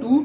2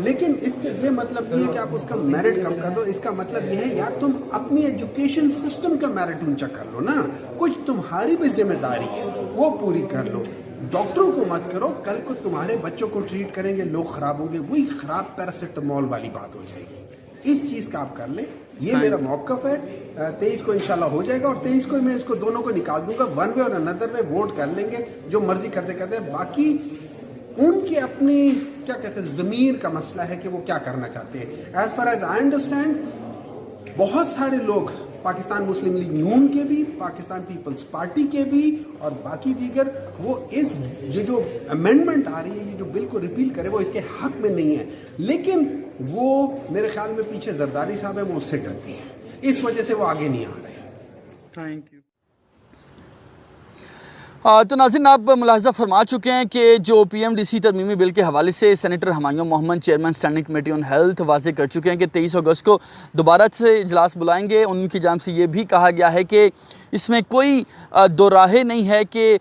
لیکن اس سے یہ مطلب نہیں ہے کہ آپ اس کا میرٹ کم کر دو. اس کا مطلب یہ ہے یار تم اپنی ایجوکیشن سسٹم کا میرٹ اونچا کر لو نا. کچھ تمہاری بھی ذمہ داری ہے وہ پوری کر لو. ڈاکٹروں کو مت کرو, کل کو تمہارے بچوں کو ٹریٹ کریں گے لوگ خراب ہوں گے, وہی خراب پیراسیٹامول والی بات ہو جائے گی. اس چیز کا آپ کر لیں. یہ میرا موقف ہے. 23 کو انشاءاللہ ہو جائے گا, اور 23 کو میں اس کو دونوں کو نکال دوں گا. ون وے اور اندر وے ووٹ کر لیں گے جو مرضی کرتے کرتے. باقی ان کی اپنی کیا کہتے ہیں ضمیر کا مسئلہ ہے کہ وہ کیا کرنا چاہتے ہیں. As far as I understand بہت سارے لوگ پاکستان مسلم لیگ نون کے بھی, پاکستان پیپلز پارٹی کے بھی اور باقی دیگر, وہ یہ جو امینڈمنٹ آ رہی ہے, یہ جو بل کو ریپیل کرے, وہ اس کے حق میں نہیں ہے. لیکن وہ میرے خیال میں پیچھے زرداری صاحب ہیں, وہ اس سے ڈرتی ہیں, اس وجہ سے وہ آگے نہیں آ رہے ہیں. Thank you. تو ناظرین آپ ملاحظہ فرما چکے ہیں کہ جو پی ایم ڈی سی ترمیمی بل کے حوالے سے senator Humayun Muhammad chairman standing committee on health واضح کر چکے ہیں کہ 23 اگست کو دوبارہ سے اجلاس بلائیں گے. ان کی جانب سے یہ بھی کہا گیا ہے کہ اس میں کوئی دو راہے نہیں ہے کہ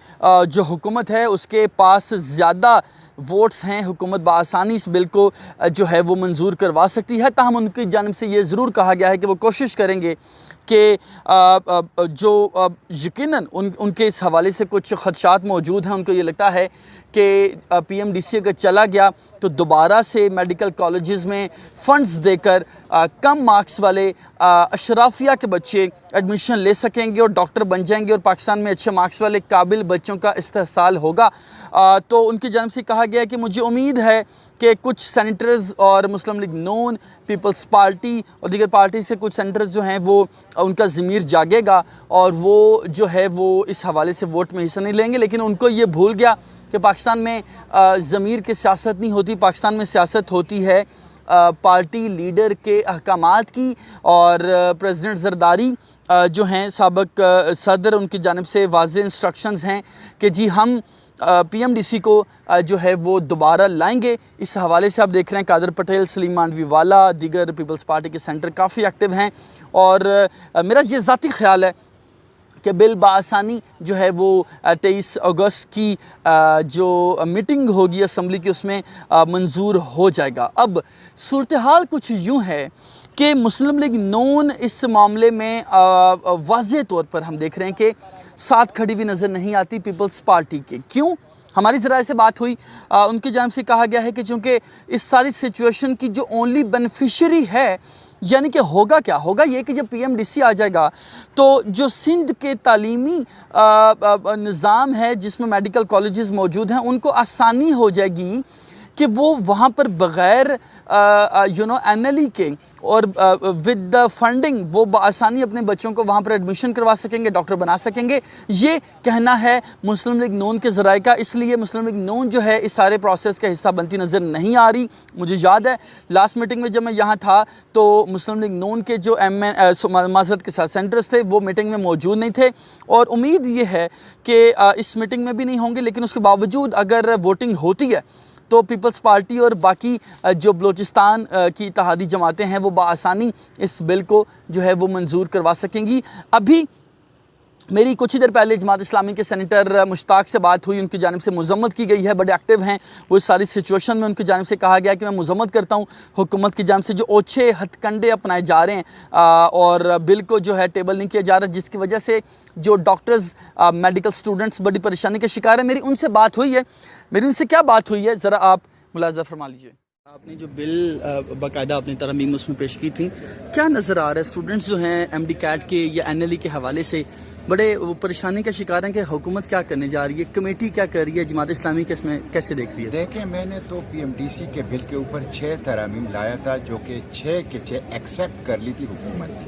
جو حکومت ہے اس کے پاس زیادہ ووٹس ہیں, حکومت بآسانی اس بل کو جو ہے وہ منظور کروا سکتی ہے. تاہم ان کی جانب سے یہ ضرور کہا گیا ہے کہ وہ کوشش کریں گے کہ جو یقیناً ان کے اس حوالے سے کچھ خدشات موجود ہیں. ان کو یہ لگتا ہے کہ پی ایم ڈی سی اگر چلا گیا تو دوبارہ سے میڈیکل کالجز میں فنڈز دے کر کم مارکس والے اشرافیہ کے بچے ایڈمیشن لے سکیں گے اور ڈاکٹر بن جائیں گے, اور پاکستان میں اچھے مارکس والے قابل بچوں کا استحصال ہوگا. تو ان کی جانب سے کہا گیا کہ مجھے امید ہے کہ کچھ سینیٹرز اور مسلم لیگ نون, پیپلز پارٹی اور دیگر پارٹی سے کچھ سینیٹرز جو ہیں وہ ان کا ضمیر جاگے گا اور وہ جو ہے وہ اس حوالے سے ووٹ میں حصہ نہیں لیں گے. لیکن ان کو یہ بھول گیا کہ پاکستان میں ضمیر کی سیاست نہیں ہوتی, پاکستان میں سیاست ہوتی ہے پارٹی لیڈر کے احکامات کی. اور پریزیڈنٹ زرداری جو ہیں سابق صدر, ان کی جانب سے واضح انسٹرکشنز ہیں کہ جی ہم پی ایم ڈی سی کو جو ہے وہ دوبارہ لائیں گے. اس حوالے سے آپ دیکھ رہے ہیں قادر پٹیل, سلیم مانڈوی والا, دیگر پیپلز پارٹی کے سینٹر کافی ایکٹیو ہیں. اور میرا یہ ذاتی خیال ہے کہ بل بآسانی جو ہے وہ 23 اگست کی جو میٹنگ ہوگی اسمبلی کی اس میں منظور ہو جائے گا. اب صورتحال کچھ یوں ہے کہ مسلم لیگ نون اس معاملے میں واضح طور پر ہم دیکھ رہے ہیں کہ ساتھ کھڑی بھی نظر نہیں آتی پیپلز پارٹی کے. کیوں؟ ہماری ذرائع سے بات ہوئی, ان کی جانب سے کہا گیا ہے کہ چونکہ اس ساری سچویشن کی جو اونلی بینیفیشری ہے, یعنی کہ ہوگا کیا ہوگا یہ کہ جب پی ایم ڈی سی آ جائے گا تو جو سندھ کے تعلیمی نظام ہے جس میں میڈیکل کالجز موجود ہیں ان کو آسانی ہو جائے گی کہ وہ وہاں پر بغیر این ایل ای کے اور ود دا فنڈنگ وہ بآسانی اپنے بچوں کو وہاں پر ایڈمیشن کروا سکیں گے, ڈاکٹر بنا سکیں گے. یہ کہنا ہے مسلم لیگ نون کے ذرائع کا, اس لیے مسلم لیگ نون جو ہے اس سارے پروسیس کا حصہ بنتی نظر نہیں آ رہی. مجھے یاد ہے لاسٹ میٹنگ میں جب میں یہاں تھا تو مسلم لیگ نون کے جو معذرت کے ساتھ سینٹرز تھے وہ میٹنگ میں موجود نہیں تھے, اور امید یہ ہے کہ اس میٹنگ میں بھی نہیں ہوں گے. لیکن اس کے باوجود اگر ووٹنگ ہوتی ہے تو پیپلز پارٹی اور باقی جو بلوچستان کی اتحادی جماعتیں ہیں وہ بآسانی اس بل کو جو ہے وہ منظور کروا سکیں گی. ابھی میری کچھ ہی دیر پہلے جماعت اسلامی کے سینیٹر مشتاق سے بات ہوئی, ان کی جانب سے مذمت کی گئی ہے, بڑے ایکٹیو ہیں وہ اس ساری سچویشن میں. ان کی جانب سے کہا گیا کہ میں مذمت کرتا ہوں حکومت کی جانب سے جو اوچھے ہتھ کنڈے اپنائے جا رہے ہیں اور بل کو جو ہے ٹیبل نہیں کیا جا رہا, جس کی وجہ سے جو ڈاکٹرز میڈیکل سٹوڈنٹس بڑی پریشانی کا شکار ہیں. میری ان سے بات ہوئی ہے, میری ان سے کیا بات ہوئی ہے ذرا آپ ملاحظہ فرما لیجئے. آپ نے جو بل باقاعدہ اپنی ترمیم اس میں پیش کی تھی, کیا نظر آ رہا ہے اسٹوڈنٹس جو ہیں ایم ڈی کیٹ کے یا این ایل ای کے حوالے سے بڑے وہ پریشانی کا شکار ہیں کہ حکومت کیا کرنے جا رہی ہے, کمیٹی کیا کر رہی ہے, جماعت اسلامی کے اس میں کیسے دیکھ رہی ہے؟ دیکھیں میں نے تو پی ایم ڈی سی کے بل کے اوپر 6 ترامیم لایا تھا جو کہ 6 کے 6 ایکسیپٹ کر لی تھی حکومت نے.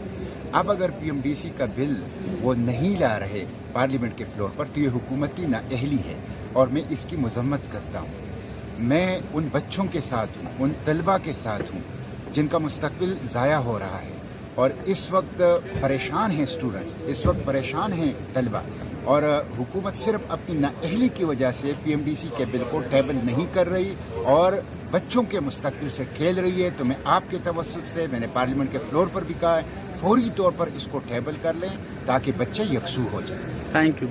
اب اگر پی ایم ڈی سی کا بل وہ نہیں لا رہے پارلیمنٹ کے فلور پر تو یہ حکومت کی نااہلی ہے اور میں اس کی مذمت کرتا ہوں. میں ان بچوں کے ساتھ ہوں, ان طلبہ کے ساتھ ہوں جن کا مستقبل ضائع ہو رہا ہے, اور اس وقت پریشان ہیں اسٹوڈنٹس, اس وقت پریشان ہیں طلبہ, اور حکومت صرف اپنی نااہلی کی وجہ سے پی ایم ڈی سی کے بل کو ٹیبل نہیں کر رہی اور بچوں کے مستقبل سے کھیل رہی ہے. تو میں آپ کے توسط سے, میں نے پارلیمنٹ کے فلور پر بھی کہا ہے, فوری طور پر اس کو ٹیبل کر لیں تاکہ بچے یکسو ہو جائیں. Thank you.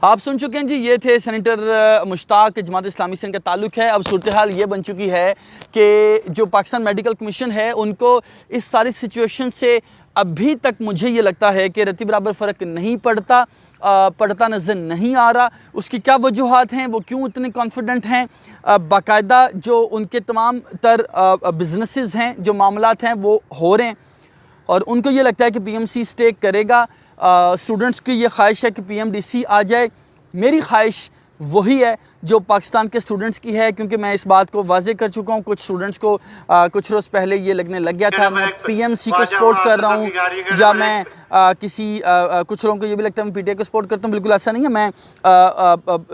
آپ سن چکے ہیں جی، یہ تھے سینیٹر مشتاق، جماعت اسلامی سے ان کا تعلق ہے۔ اب صورتحال یہ بن چکی ہے کہ جو پاکستان میڈیکل کمیشن ہے ان کو اس ساری سچویشن سے ابھی تک مجھے یہ لگتا ہے کہ رتی برابر فرق نہیں پڑتا نظر نہیں آ رہا۔ اس کی کیا وجوہات ہیں، وہ کیوں اتنے کانفیڈنٹ ہیں؟ باقاعدہ جو ان کے تمام تر بزنسز ہیں، جو معاملات ہیں وہ ہو رہے ہیں اور ان کو یہ لگتا ہے کہ پی ایم سی سٹیک کرے گا۔ اسٹوڈنٹس کی یہ خواہش ہے کہ پی ایم ڈی سی آ جائے۔ میری خواہش وہی ہے جو پاکستان کے اسٹوڈنٹس کی ہے، کیونکہ میں اس بات کو واضح کر چکا ہوں۔ کچھ اسٹوڈنٹس کو کچھ روز پہلے یہ لگنے لگ گیا تھا میں پی ایم سی کو سپورٹ کر رہا ہوں یا میں کچھ لوگوں کو یہ بھی لگتا ہے میں پی ٹی آئی کو سپورٹ کرتا ہوں۔ بالکل ایسا نہیں ہے۔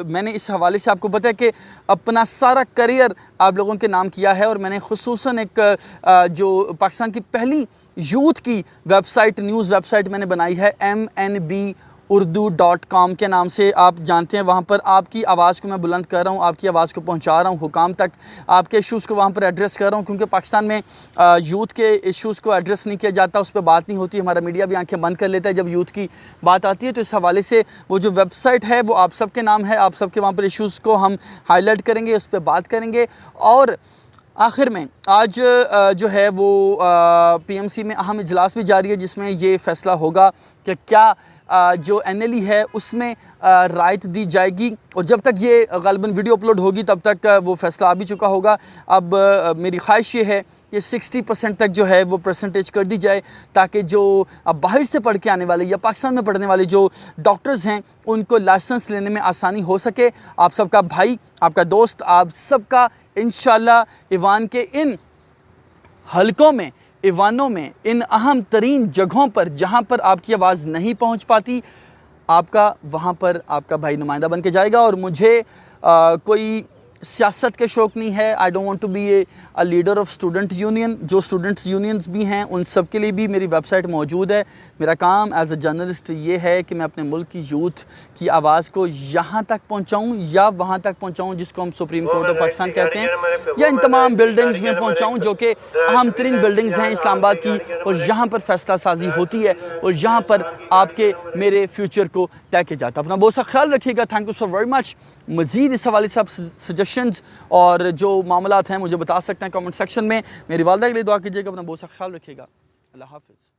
میں نے اس حوالے سے آپ کو پتہ ہے کہ اپنا سارا کریئر آپ لوگوں کے نام کیا ہے، اور میں نے خصوصاً ایک جو پاکستان کی پہلی یوتھ کی website, news website میں نے بنائی ہے MNBurdu.com کے نام سے، آپ جانتے ہیں۔ وہاں پر آپ کی آواز کو میں بلند کر رہا ہوں، آپ کی آواز کو پہنچا رہا ہوں حکام تک، آپ کے ایشوز کو وہاں پر ایڈریس کر رہا ہوں، کیونکہ پاکستان میں یوتھ کے ایشوز کو ایڈریس نہیں کیا جاتا، اس پہ بات نہیں ہوتی۔ ہمارا میڈیا بھی آنکھیں بند کر لیتا ہے جب یوتھ کی بات آتی ہے۔ تو اس حوالے سے وہ جو ویب سائٹ ہے وہ آپ سب کے نام ہے، آپ سب کے وہاں پر ایشوز کو ہم ہائی لائٹ کریں گے، اس پہ بات کریں گے۔ اور آخر میں آج جو ہے وہ پی ایم سی میں اہم اجلاس بھی جاری ہے، جس میں یہ فیصلہ ہوگا کہ کیا جو این ایل ای ہے اس میں رائٹ دی جائے گی، اور جب تک یہ غالباً ویڈیو اپلوڈ ہوگی تب تک وہ فیصلہ آ بھی چکا ہوگا۔ اب میری خواہش یہ ہے کہ 60% تک جو ہے وہ پرسنٹیج کر دی جائے، تاکہ جو باہر سے پڑھ کے آنے والے یا پاکستان میں پڑھنے والے جو ڈاکٹرز ہیں ان کو لائسنس لینے میں آسانی ہو سکے۔ آپ سب کا بھائی، آپ کا دوست، آپ سب کا انشاءاللہ ایوان کے ان حلقوں میں، ایوانوں میں، ان اہم ترین جگہوں پر جہاں پر آپ کی آواز نہیں پہنچ پاتی، آپ کا وہاں پر آپ کا بھائی نمائندہ بن کے جائے گا۔ اور مجھے کوئی سیاست کے شوق نہیں ہے۔ I don't want to be a leader of student union. جو اسٹوڈنٹس یونینز بھی ہیں ان سب کے لیے بھی میری ویب سائٹ موجود ہے۔ میرا کام ایز اے جرنلسٹ یہ ہے کہ میں اپنے ملک کی یوتھ کی آواز کو یہاں تک پہنچاؤں یا وہاں تک پہنچاؤں جس کو ہم سپریم کورٹ آف پاکستان کہتے ہیں، یا ان تمام بلڈنگز میں پہنچاؤں جو کہ اہم ترین بلڈنگز ہیں اسلام آباد کی، اور یہاں پر فیصلہ سازی ہوتی ہے اور یہاں پر آپ کے میرے فیوچر کو طے کیا جاتا ہے۔ اپنا بہت سا خیال رکھیے گا۔ Thank you so very much. مزید اس حوالے سے آپ سجیشنز اور جو معاملات ہیں مجھے بتا سکتے ہیں کامنٹ سیکشن میں۔ میری والدہ کے لیے دعا کیجیے گا۔ اپنا بہت سا خیال رکھیے گا۔ اللہ حافظ۔